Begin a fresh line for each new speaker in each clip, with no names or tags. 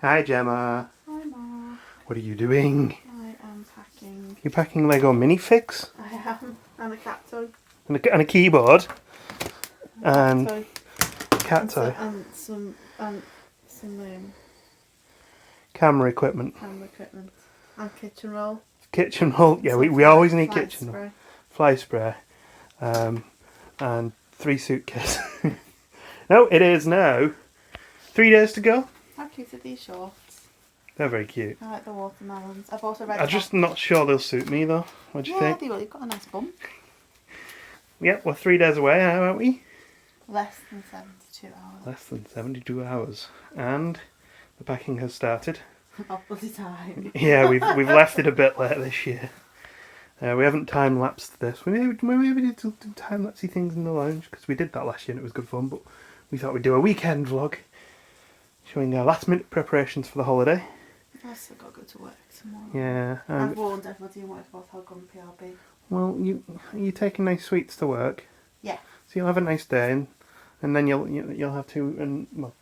Hi Gemma.
Hi Mark.
What are you doing?
I am packing.
You're packing Lego minifigs?
I am. And a cat toy.
And a keyboard? And
Toy.
cat toy?
And some
Camera equipment?
camera equipment. And kitchen roll.
Kitchen roll? Yeah, we always need kitchen roll. Fly spray. And 3 suitcases. No, it is now 3 days to go.
How cute are these shorts?
They're very cute.
I like the watermelons. I've also read.
I'm just not sure they'll suit me though. What do you think?
Yeah, they will. You've got a nice bump.
Yeah, we're 3 days away now, aren't we?
Less than 72 hours.
Less than 72 hours. And the packing has started.
Oh, bloody time.
Yeah, we've left it a bit late this year. We haven't time-lapsed this. We maybe did some time-lapsey things in the lounge, because we did that last year and it was good fun, but we thought we'd do a weekend vlog showing our last-minute preparations for the holiday.
I've still got to go to work tomorrow.
Yeah.
I've warned everybody in work about how grumpy I'll be.
Well, you taking nice sweets to work.
Yeah.
So you'll have a nice day, and then you'll have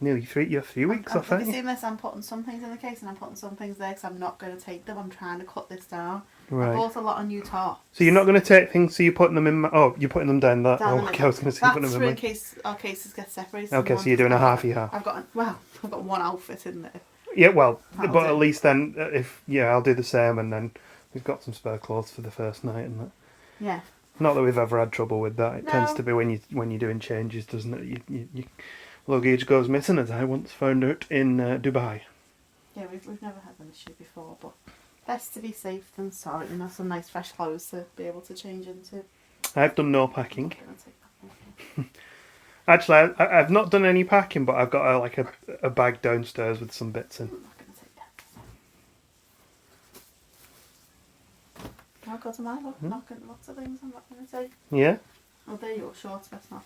nearly 3 weeks off,
Have
aren't
you
you?
seen this? I'm putting some things in the case and I'm putting some things there because I'm not going to take them. I'm trying to cut this down.
Right.
I bought a lot of new tops.
So you're not going to take things, so you're putting them in... you're putting them down that...
Down
okay, I was going to say putting
That's
them
for
in...
in case our cases get separated.
Okay, so you're doing a half-y-half.
I've got one outfit in there.
Yeah, well,
That'll
but
do.
at least then, I'll do the same, and then we've got some spare clothes for the first night, and that.
Yeah.
Not that we've ever had trouble with that. It
No.
tends to be when you're doing changes, doesn't it? Your luggage goes missing, as I once found out in Dubai.
Yeah, we've never had an issue before, but best to be safe than sorry. And have some nice fresh clothes to be able to change into.
I've done no packing.
I'm gonna take that one.
Actually, I've not done any packing, but I've got a bag downstairs with some bits in.
I'm not going to take that. I'll go to my lots of things I'm not going to take.
Yeah?
Oh, they're your shorts, let's not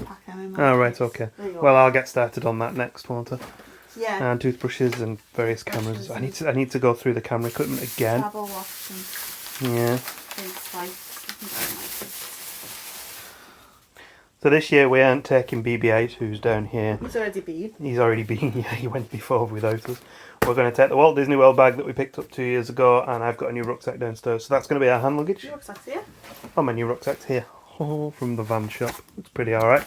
pack them in.
Oh, right, okay. Well, I'll get started on that next, won't I?
Yeah.
And toothbrushes and various cameras. I need to go through the camera equipment again.
Travel wash and
Yeah.
face wipes.
So this year we aren't taking BB-8, who's down here.
He's already been.
He's already been, yeah, he went before without us. We're going to take the Walt Disney World bag that we picked up 2 years ago, and I've got a new rucksack downstairs. So that's going to be our hand luggage.
Your rucksack's here.
Oh, my new rucksack's here. Oh, from the van shop. It's pretty alright.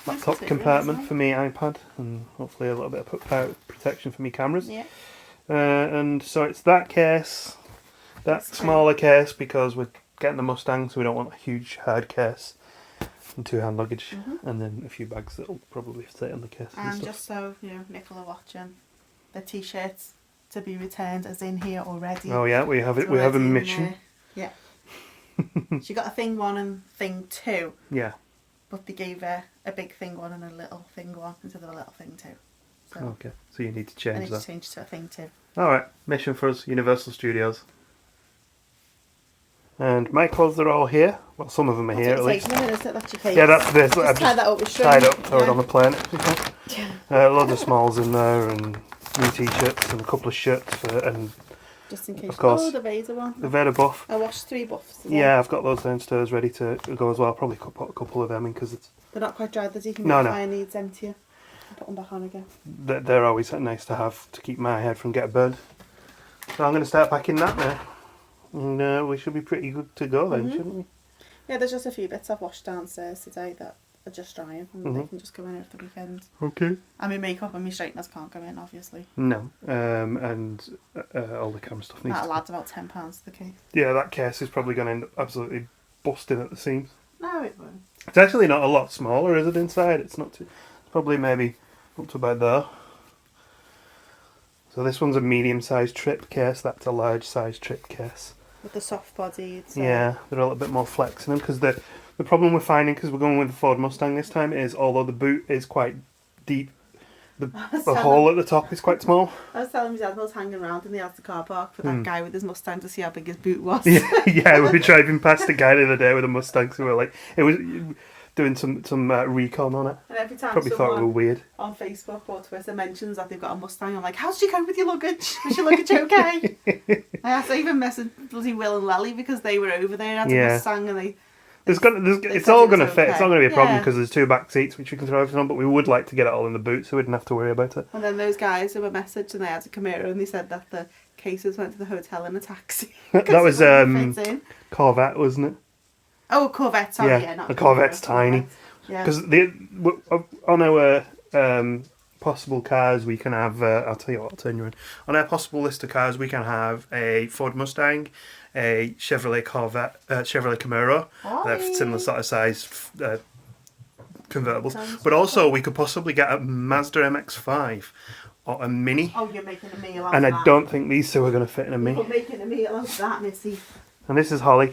Laptop compartment for me iPad, and hopefully a little bit of power protection for me cameras.
Yeah.
And so it's that case, that smaller case, because we're getting the Mustang, so we don't want a huge hard case. And 2 hand luggage, and then a few bags that'll probably fit in the case.
And
stuff.
just so Nicola watching, the t-shirts to be returned as in here already.
Oh yeah, we have it. We have a mission.
Yeah. She got a thing 1 and thing 2.
Yeah.
But they gave her a big thing 1 and a little thing 1 instead of a little thing 2. So
Okay, so you need to
I
change
need
that.
to change to a thing 2.
All right, mission for us, Universal Studios. And my clothes are all here. Well, some of them are here at least.
That's your case.
Yeah, that's this.
Just
I've
tie that up with string.
tied up, throw it on the plane.
Yeah.
Loads of smalls in there, and new t-shirts, and a couple of shirts, and
Just in case.
Of course.
Oh, the Vader one.
the Vader buff.
I washed 3 buffs today.
Yeah, I've got those downstairs ready to go as well. Probably put a couple of them in because it's
They're not quite dry. There's even
No,
more
no.
fire needs emptier. I'll put them back on again.
they're always nice to have to keep my head from getting burned. So I'm going to start packing that now, and we should be pretty good to go then, shouldn't we?
Yeah, there's just a few bits I've washed downstairs today that are just drying and they can just go in over the weekend.
Okay.
And my makeup and my straighteners can't go in, obviously.
No, and all the camera stuff needs
That'll
to...
add about £10 to the case.
Yeah, that case is probably going to end up absolutely busting at the seams.
No, it won't.
It's actually not a lot smaller, is it, inside? It's not too... It's probably maybe up to about there. So this one's a medium-sized trip case, that's a large-sized trip case.
With the soft body.
Yeah, they're a little bit more flex in them, because the problem we're finding, because we're going with the Ford Mustang this time, is although the boot is quite deep, the hole at the top is quite small.
I was telling my dad I was hanging around in the Asda car park for that guy with his Mustang to see how big his boot was.
Yeah, we were driving past a guy the other day with a Mustang, so we were like, it was doing some recon on it.
And every time
Probably thought we were
someone
weird.
on Facebook or Twitter mentions that they've got a Mustang, I'm like, how'd you go with your luggage? Was your luggage okay? I even messaged bloody Will and Lally because they were over there and had a Mustang and
It's all going to fit. It's not going to be a problem
Yeah.
because there's 2 back seats which we can throw everything on, but we would like to get it all in the boot so we didn't have to worry about it.
And then those guys who were messaged and they had to come here and they said that the cases went to the hotel in a taxi.
That was
Fit in.
Corvette, wasn't it?
Oh, Corvette, sorry, yeah, not
the Corvette's tiny.
Yeah.
Because on our possible cars we can have, I'll tell you what, I'll turn you in. On our possible list of cars we can have a Ford Mustang, a Chevrolet Corvette, Chevrolet Camaro. They're similar sort of size convertibles. But also we could possibly get a Mazda MX-5 or a Mini.
Oh, you're making a meal out
And
of
I
that.
don't think these 2 are going to fit in a Mini.
You're making a meal out of that, Missy.
And this is Holly.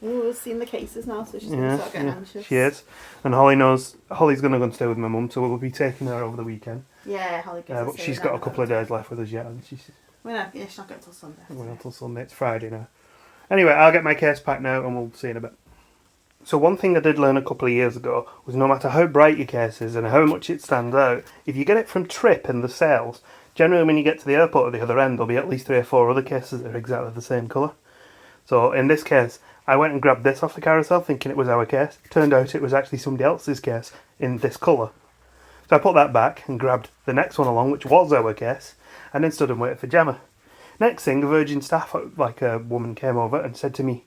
Oh, we've seen the cases now, so she's going to start getting anxious.
She is. And Holly's going to go and stay with my mum, so we'll be taking her over the weekend.
Yeah, Holly gets
But she's got a couple of days left with us yet. And she's
She's not going until Sunday.
going until Sunday. It's Friday now. Anyway, I'll get my case packed now and we'll see in a bit. So one thing I did learn a couple of years ago was no matter how bright your case is and how much it stands out, if you get it from Trip in the sales, generally when you get to the airport at the other end, there'll be at least 3 or 4 other cases that are exactly the same colour. So in this case, I went and grabbed this off the carousel thinking it was our case. Turned out it was actually somebody else's case in this colour. So I put that back and grabbed the next one along, which was our case, and then stood and waited for Gemma. Next thing, a Virgin staff, like a woman, came over and said to me,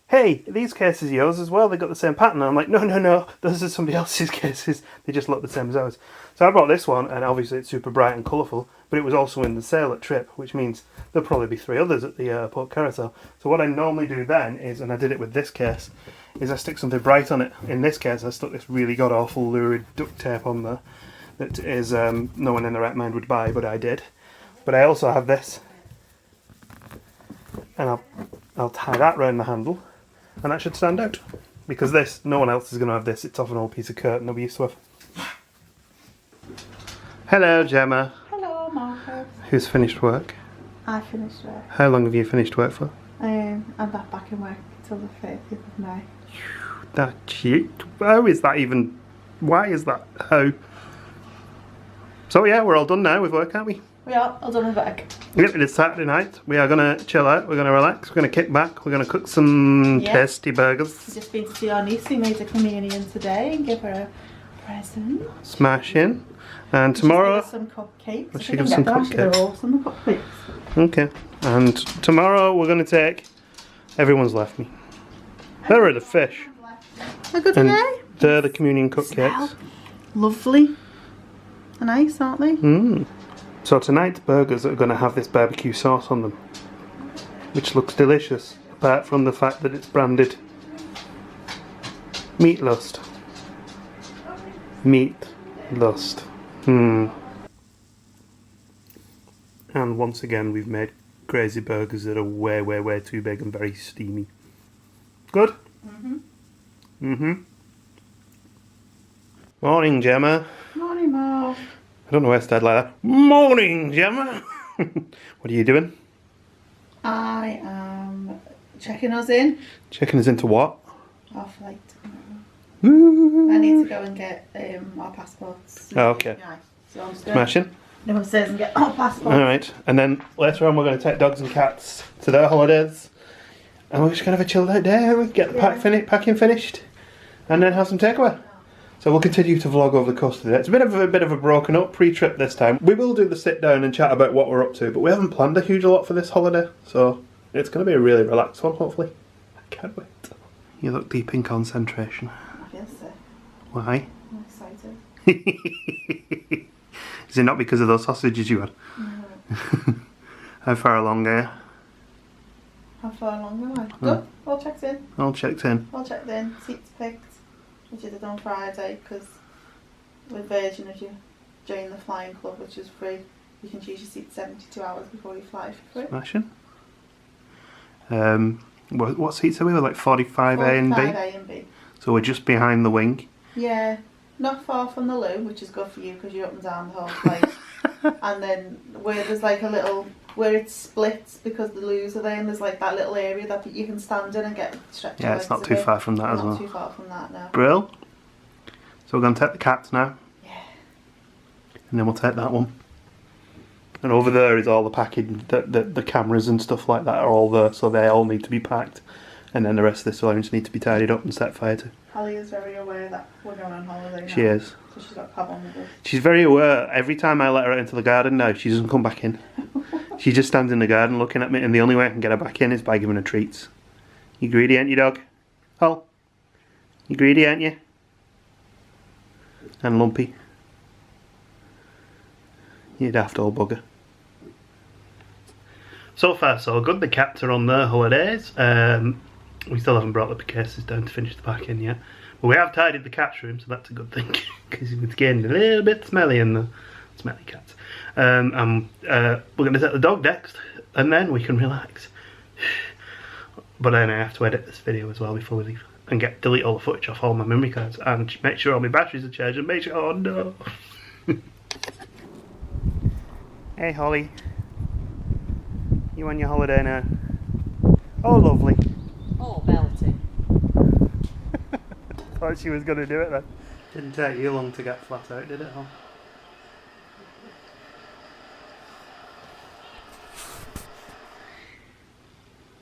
"Hey, are these cases yours as well? They got the same pattern." And I'm like, no, those are somebody else's cases. They just look the same as ours. So I brought this one, and obviously it's super bright and colourful, but it was also in the sale at Trip, which means there'll probably be 3 others at the airport carousel. So what I normally do then is, and I did it with this case, is I stick something bright on it. In this case, I stuck this really god-awful lurid duct tape on there that is no one in their right mind would buy, but I did. But I also have this, and I'll tie that round the handle, and that should stand out. Because this, no one else is going to have this. It's off an old piece of curtain that we used to have. Hello, Gemma.
Hello, Marcus.
Who's finished work?
I finished work.
How long have you finished work for?
I'm not back in work until the 30th of May.
That's cute. How is that even? Why is that? How? So yeah, we're all done now with work, aren't we?
We are all done with work.
Yep, it is Saturday night. We are going to chill out. We're going to relax. We're going to kick back. We're going to cook some tasty burgers.
We've just been to see our niece who made a communion today and give her a present.
Smash in. And tomorrow...
She's some cupcakes.
Well, she gives some cupcakes.
They're awesome, the cupcakes.
Okay. And tomorrow we're going to take... Everyone's left me. There are the fish.
How good
And
are they?
they're the communion cupcakes.
Smell lovely. They're nice, aren't they?
Mmm. So tonight's burgers are going to have this barbecue sauce on them, which looks delicious, apart from the fact that it's branded Meat Lust. Meat Lust. And once again we've made crazy burgers that are way, way, way too big and very steamy. Good? Morning, Gemma.
Morning, Mark.
I don't know why I started like that. Morning, Gemma. What are you doing?
I am checking us in.
Checking us into what?
Our flight.
Woo.
I need to go and get our passports.
Oh, okay.
Yeah, so I'm just going
Smashing.
downstairs and get our passports.
Alright, and then later on we're going to take dogs and cats to their holidays. And we're just going to have a chilled out day. We get the packing finished. And then have some takeaway. So we'll continue to vlog over the course of the day. It's a bit of a broken up pre-trip this time. We will do the sit down and chat about what we're up to, but we haven't planned a huge lot for this holiday. So it's going to be a really relaxed one, hopefully. I can't wait. You look deep in concentration.
I feel sick.
Why?
I'm excited.
Is it not because of those sausages you had?
No.
How far along are you?
How far along am I? Good. All checked in.
All checked in.
All checked in. Seats picked. Which I did on Friday because with Virgin, if you join the flying club, which is free, you can choose your seat 72 hours before you fly for free.
Smashing. What seats are we? We're like 45A and B?
45A and B.
So we're just behind the wing.
Yeah, not far from the loo, which is good for you because you're up and down the whole flight. And then where there's like a little, where it splits because the loos are there and there's like that little area that you can stand in and get stretched.
Yeah, it's not too far from that as well.
Not too far from that, no.
Brill. So we're going to take the cats now.
Yeah.
And then we'll take that one. And over there is all the packing, the cameras and stuff like that are all there, so they all need to be packed. and then the rest of this lounge needs to be tidied up and set fire to.
Holly is very aware that we're going on holiday now.
She is.
So she's got to come on with us.
She's very aware. Every time I let her out into the garden now, she doesn't come back in. She just stands in the garden looking at me, and the only way I can get her back in is by giving her treats. You greedy, ain't you, dog? Hol? You greedy, ain't you? And lumpy. You daft old bugger. So far so good. The cats are on their holidays. We still haven't brought the cases down to finish the packing yet. But we have tidied the cat's room, so that's a good thing. Because it's getting a little bit smelly in the smelly cats. And we're going to take the dog next, and then we can relax. But then I have to edit this video as well before we leave. And delete all the footage off all my memory cards. And make sure all my batteries are charged. And make sure, oh no. Hey Holly. You on your holiday now? Oh lovely.
Oh, belting.
Thought she was going to do it then. Didn't take you long to get flat out, did it, Hol?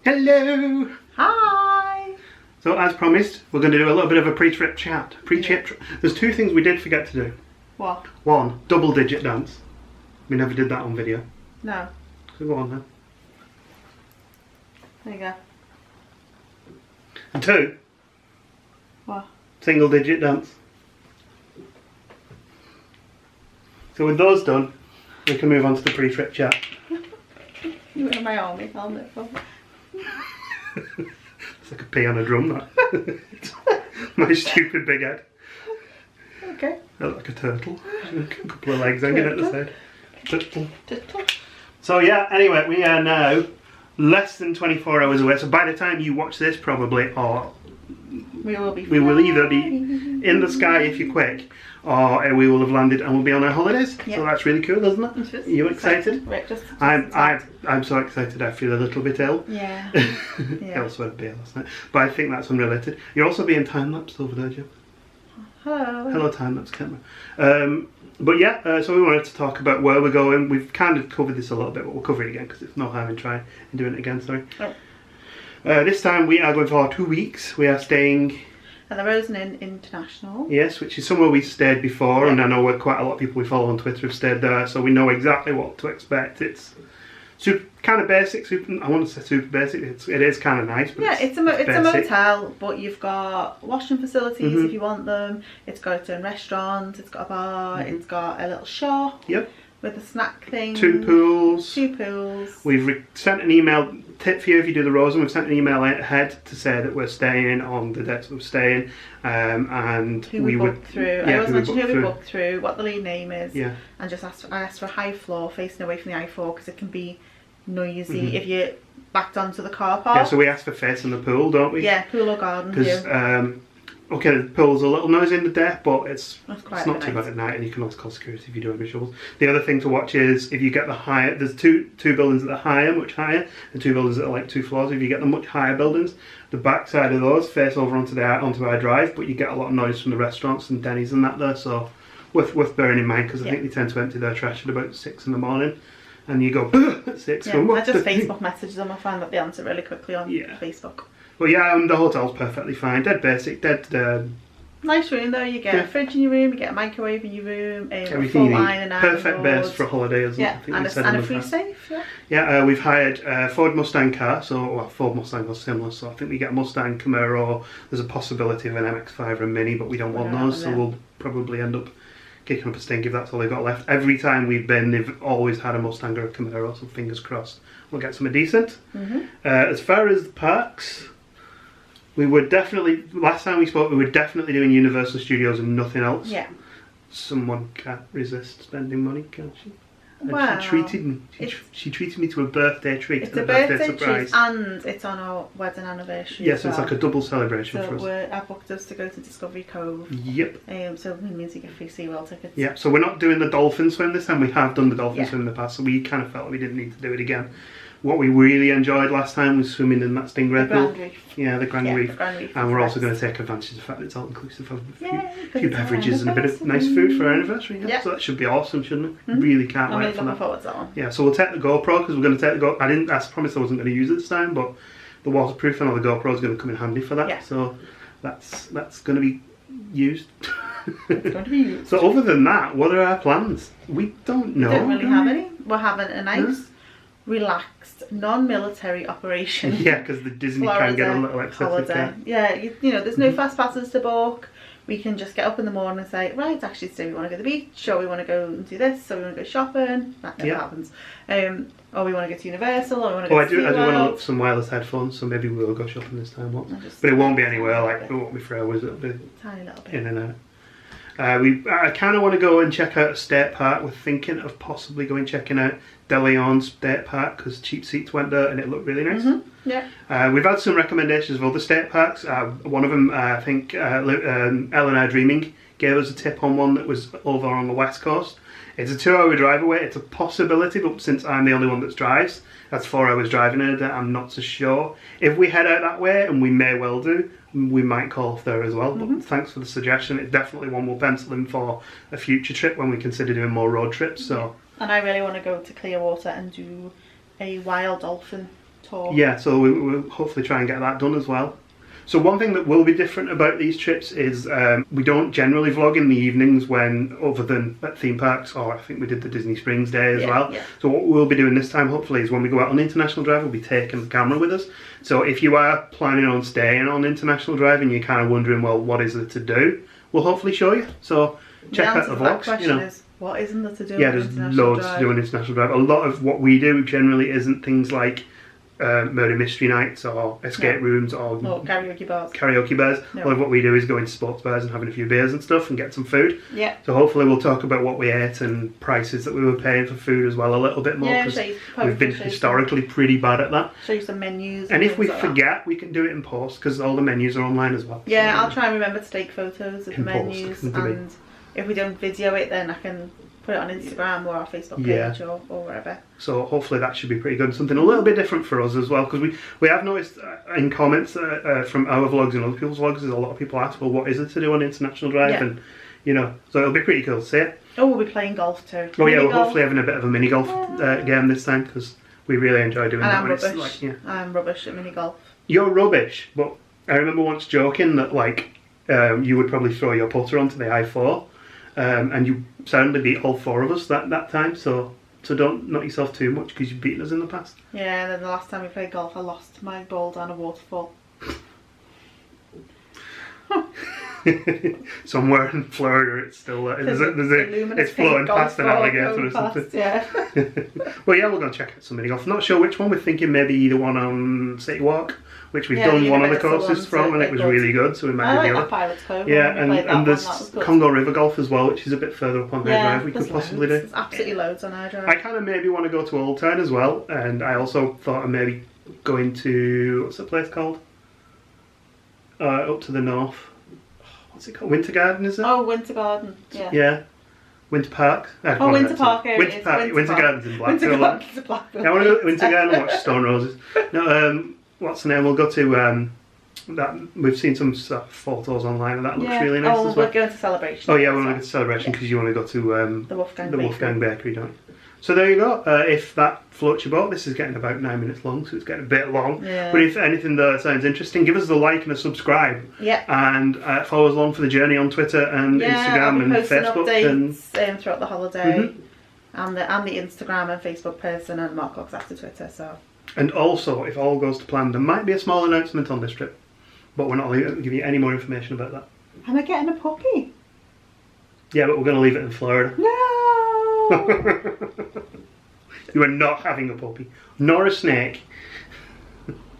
Hello!
Hi!
So as promised, we're going to do a little bit of a pre-trip chat. There's two things we did forget to do.
What?
One, double digit dance. We never did that on video.
No.
So go on then.
There you go.
And two,
What?
single digit dance. So with those done, we can move on to the pre-trip chat.
You wear my army helmet for me.
It's like a pea on a drum, that. My stupid big head.
Okay.
I look like a turtle. A couple of legs hanging at the side. Turtle.
Turtle.
So yeah, anyway, we are now less than 24 hours away. So by the time you watch this probably, or
We
will either be in the sky if you're quick, or we will have landed and we'll be on our holidays.
Yep.
So that's really cool, isn't it?
Are
you excited?
Right, just
I'm so excited I feel a little bit ill.
Yeah.
I also had a beer last night. But I think that's unrelated. You're also being time-lapsed over there, Jim.
Hello.
Hello, time-lapse camera. But yeah, so we wanted to talk about where we're going. We've kind of covered this a little bit, but we'll cover it again because it's no harm in trying and doing it again, sorry.
Oh.
This time we are going for 2 weeks. We are staying
At the Rosen Inn International.
yes, which is somewhere we stayed before, and I know quite a lot of people we follow on Twitter have stayed there, so we know exactly what to expect. It's kind of basic, I want to say super basic, it is kind of nice, but
Yeah, it's a
basic.
motel, but you've got washing facilities if you want them. It's got its own restaurant, it's got a bar, it's got a little shop.
Yep.
With a snack thing.
2 pools.
2 pools.
We've sent an email, tip for you if you do the Rosen, we've sent an email ahead to say that we're staying on the dates we're staying, and
who we booked through.
Yeah,
I always mention who we booked through, what the lead name is,
yeah.
and just I asked for a high floor facing away from the I4 because it can be noisy if you're backed onto the car park.
Yeah, so we asked for facing the pool, don't we?
Yeah, pool or garden view.
Because okay, the pool's a little noisy in the day, but it's not too
nice.
bad at night, and you can always call security if you do have visuals. The other thing to watch is if you get the higher, there's two buildings that are higher, much higher, and 2 buildings that are like 2 floors. If you get the much higher buildings, the back side of those face over onto our drive, but you get a lot of noise from the restaurants and Denny's and that there, so worth bearing in mind, because I think they tend to empty their trash at about 6 in the morning. And you go at 6.
Yeah, I just Facebook message them. I find that they answer really quickly on Facebook.
Well, yeah, and the hotel's perfectly fine. Dead basic,
nice room though. You get a fridge in your room, you get a microwave in your room,
everything you need.
And
Perfect base for a holiday, isn't
it? Yeah, and a free safe.
Yeah, we've hired a Ford Mustang car, Ford Mustang or similar, so I think we get a Mustang, Camaro. There's a possibility of an MX-5 or a Mini, but we don't want those, so we'll probably end up kicking up a stink if that's all they've got left. Every time we've been, they've always had a Mustang or a Camaro, so fingers crossed we'll get something decent. As far as the parks, we were definitely, last time we spoke, we were definitely doing Universal Studios and nothing else.
Yeah.
Someone can't resist spending money, can she? And
wow.
She treated me. She treated me to a birthday treat.
It's a birthday surprise. Treat, and it's on our wedding anniversary.
Yes, it's like a double celebration for us.
I booked us to go to Discovery Cove.
Yep.
So it means you get free SeaWorld tickets.
Yeah. So we're not doing the dolphin swim this time. We have done the dolphin swim in the past, so we kind of felt like we didn't need to do it again. What we really enjoyed last time was swimming in that Stingray pool.
Grand Reef.
Yeah, the Grand Reef.
The Grand Reef.
And we're also going to take advantage of the fact that it's all inclusive of a few beverages and a bit of nice food for our anniversary. Yeah. So that should be awesome, shouldn't it? Really can't wait for that.
I'm looking forward to that one.
Yeah, so we'll take the GoPro because we're going to take the GoPro. I promised I wasn't going to use it this time, but the waterproofing or the GoPro is going to come in handy for that.
Yeah.
So that's going to be used.
It's going to be used.
So other than that, what are our plans? We don't know.
We don't really
do
have
we?
any. We're having a nice, relaxed, non-military operation.
Yeah, because the Disney can get a little excessive.
Holiday. Yeah, you know, there's no fast passes to book. We can just get up in the morning and say, right, actually today we want to go to the beach, or we want to go and do this, or we want to go shopping. That never happens. Or we want to go to Universal, or we want to go to
I do want to
SeaWorld.
look for some wireless headphones, so maybe we'll go shopping this time. But it won't be anywhere, like, it won't be for hours, it'll be
tiny little bit.
in and out. I kind of want to go and check out a state park. We're thinking of possibly checking out De Leon State Park because Cheap Seats went there and it looked really nice.
Yeah.
We've had some recommendations of other state parks. One of them, I think, Eleanor Dreaming gave us a tip on one that was over on the west coast. It's a 2-hour drive away. It's a possibility, but since I'm the only one that drives, that's 4 hours driving in a day. I'm not so sure. If we head out that way, and we may well do, we might call off there as well. But thanks for the suggestion. It's definitely one we'll pencil in for a future trip when we consider doing more road trips. So.
And I really want to go to Clearwater and do a wild dolphin tour.
Yeah, so we'll hopefully try and get that done as well. So one thing that will be different about these trips is we don't generally vlog in the evenings when, other than at theme parks, or I think we did the Disney Springs day as well.
Yeah.
So what we'll be doing this time, hopefully, is when we go out on International Drive, we'll be taking the camera with us. So if you are planning on staying on International Drive and you're kind of wondering, well, what is there to do? We'll hopefully show you. So check out the vlogs. You know.
Is, what isn't there to do?
Yeah,
on
there's
International
loads
Drive?
to do on International Drive. A lot of what we do generally isn't things like murder mystery nights or escape rooms or
karaoke bars.
Karaoke bars.
No.
A lot of what we do is go into sports bars and having a few beers and stuff and get some food.
Yeah.
So hopefully we'll talk about what we ate and prices that we were paying for food as well a little bit more,
Yeah,
because we've been historically pretty bad at that.
Show you some menus.
And if we
things like
forget, we can do it in post because all the menus are online as well.
Yeah,
So,
I'll try and remember to take photos of the
In post,
menus,
listen to me.
and if we don't video it, then I can put it on Instagram or our Facebook page or wherever.
So hopefully that should be pretty good. Something a little bit different for us as well, because we have noticed in comments from our vlogs and other people's vlogs, there's a lot of people ask, well, what is it to do on International Drive?
Yeah.
And you know, so it'll be pretty cool to see it.
Oh, we'll be playing golf too.
Oh yeah,
Mini
we're
golf.
hopefully having a bit of a mini golf game this time because we really enjoy doing
And
that.
I'm
when it's
rubbish.
like, yeah.
I'm rubbish at mini golf.
You're rubbish, but I remember once joking that like you would probably throw your putter onto the I4, and you soundly beat all 4 of us that time. So don't knock yourself too much because you've beaten us in the past.
Yeah, and then the last time we played golf, I lost my ball down a waterfall.
Somewhere in Florida, it's still it's flowing past an alligator or something.
Yeah.
Well, yeah, we're going to check out some mini golf. Not sure which one. We're thinking maybe either one on City Walk, which we've done
the
one of the
Universal
courses
ones
from, and
are
it was
good.
really good. So we might
I
do
like
the
that
other.
Pirates Cove.
Yeah,
when we played that
and
one,
there's
that was good.
Congo River Golf as well, which is a bit further up on their drive. We could
there's
possibly
loads.
do.
There's absolutely loads on our drive.
I kind of maybe want to go to Old Town as well, and I also thought of maybe going to, what's the place called? Up to the north. What's it called? Winter Garden, is it?
Oh, Winter Garden. Yeah.
Yeah. Winter Park.
Oh, Winter Park area.
Winter Park. Winter Garden's in Blackpool.
Winter Garden's in Blackpool.
Yeah, I want to go to Winter Garden and watch Stone Roses. No, what's the name? We'll go to that. We've seen some photos online, and that looks really nice as well.
We're going to Celebration.
Oh yeah, we want to go to Celebration because you want to go to
the Wolfgang
Bakery, don't you? So there you go. If that floats your boat, this is getting about 9 minutes long, so it's getting a bit long.
Yeah.
But if anything that sounds interesting, give us a like and a subscribe.
Yeah.
And follow us along for the journey on Twitter and Instagram and Facebook.
Updates throughout the holiday. And the Instagram and Facebook person, and Mark looks after Twitter. So.
And also, if all goes to plan, there might be a small announcement on this trip, but we're not going to give you any more information about that.
Am I getting a puppy?
Yeah, but we're going to leave it in Florida.
No.
You are not having a puppy, nor a snake.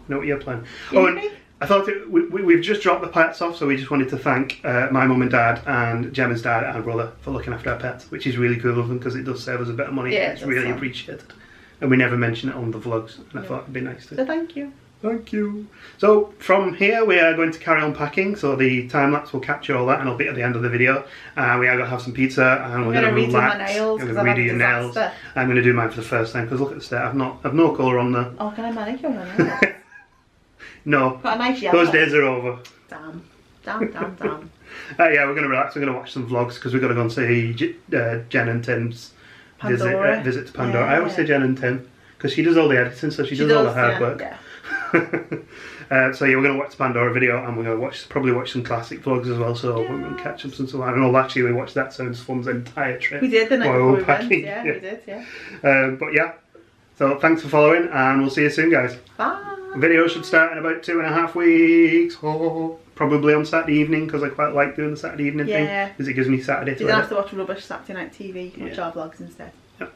Know what you're planning? Oh, and I thought we've just dropped the pets off, so we just wanted to thank my mum and dad and Gemma's dad and brother for looking after our pets, which is really cool of them because it does save us a bit of money.
Yeah,
it's really appreciated. And we never mention it on the vlogs, and I thought it'd be nice to.
So thank you.
Thank you. So from here we are going to carry on packing, so the time lapse will capture all that and it'll be at the end of the video. We are going to have some pizza and we're going to relax.
My nails,
I'm going to redo your nails. I'm going to do mine for the first time because look at the state. I've no colour on there.
Oh, can I manicure my nails?
No.
Got a nice yellow.
Those days are over.
Damn.
Yeah, we're going to relax. We're going to watch some vlogs because we've got to go and see Jen and Tim's visit to Pandora. Yeah. I always say Jen and Tim because she does all the editing, so she does all the hard work.
Yeah.
So yeah, we're going to watch the Pandora video, and we're going to probably watch some classic vlogs as well, so we're going to catch up some stuff. I don't know, actually we watched that Sounds Fun's entire trip.
We did the night
while
before
were
we
packing.
went. Yeah, we did, yeah.
But yeah, so thanks for following, and we'll see you soon, guys.
Bye.
Video should start in about 2.5 weeks. Probably on Saturday evening, because I quite like doing the Saturday evening thing, because it gives me Saturday to
You don't
edit.
have to watch rubbish Saturday night TV, you can watch our vlogs instead.
Yep.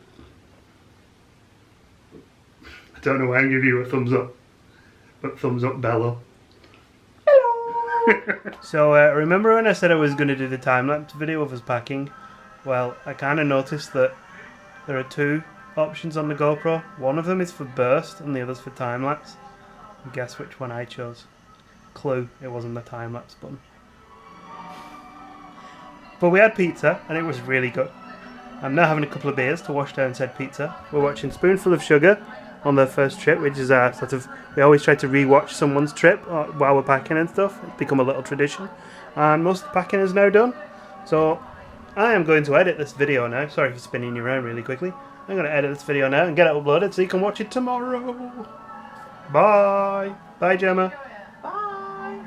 I don't know why I'm giving you a thumbs up, but thumbs up bellow.
Hello!
So remember when I said I was going to do the time-lapse video of us packing? Well, I kind of noticed that there are two options on the GoPro. One of them is for burst and the other's for time-lapse. Guess which one I chose. Clue, it wasn't the time-lapse button. But we had pizza and it was really good. I'm now having a couple of beers to wash down said pizza. We're watching Spoonful of Sugar on their first trip, which is our sort of, we always try to re-watch someone's trip while we're packing and stuff. It's become a little tradition. And most of the packing is now done. So I am going to edit this video now. Sorry for spinning you around really quickly. I'm going to edit this video now and get it uploaded so you can watch it tomorrow. Bye. Bye, Gemma.
Bye!